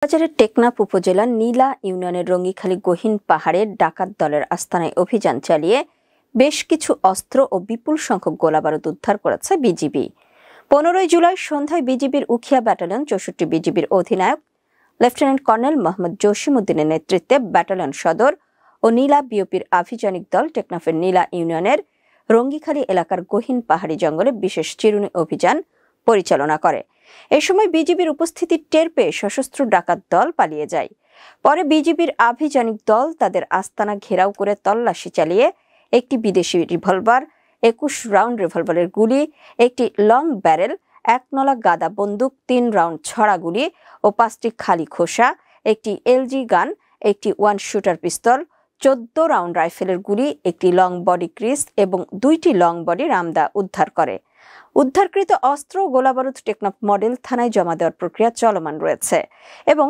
বাজারের টেকনাফ উপজেলার নীলা ইউনিয়নের রঙ্গিখালী গহীন পাহাড়ে ডাকাত দলের আস্তানায় অভিযান চালিয়ে বেশ কিছু অস্ত্র ও বিপুল সংখ্যক গোলাবারুদ উদ্ধার করেছে বিজিবি। 15 জুলাই সন্ধ্যায় বিজিবির উখিয়া ব্যাটালিয়ন 64 বিজিবির অধিনায়ক লেফটেন্যান্ট কর্নেল মোহাম্মদ জসিম উদ্দিনের নেতৃত্বে ব্যাটালিয়ন সদর ও নীলা বিওপির আভিযানিক দল টেকনাফের নীলা ইউনিয়নের রঙ্গিখালী এলাকার গহীন পাহাড়ি জঙ্গলে বিশেষ চিরুনি অভিযান পরিচালনা করে। এ সময় বিজিবির উপস্থিতি টের পেয়ে সশস্ত্র ডাকাত দল পালিয়ে যায়। পরে বিজিবির আভিযানিক দল তাদের আস্তানা ঘেরাও করে তল্লাশি চালিয়ে একটি বিদেশি রিভলভার, 21 রাউন্ড রিভলভারের গুলি, একটি লং ব্যারেল, 1 নলা গাদা বন্দুক, 3 রাউন্ড ছড়া গুলি ও 5টি খালি খোসা, একটি এলজি গান, একটি 1 শুটার পিস্তল, 14 রাউন্ড রাইফেলের গুলি, একটি লং বডি ক্রিস এবং 2টি লং বডি রামদা উদ্ধার করে। উদ্ধারকৃত অস্ত্র ও গোলাবারুদ টেকনাফ মডেল থানায় জমা দেওয়ার প্রক্রিয়া চলমান রয়েছে এবং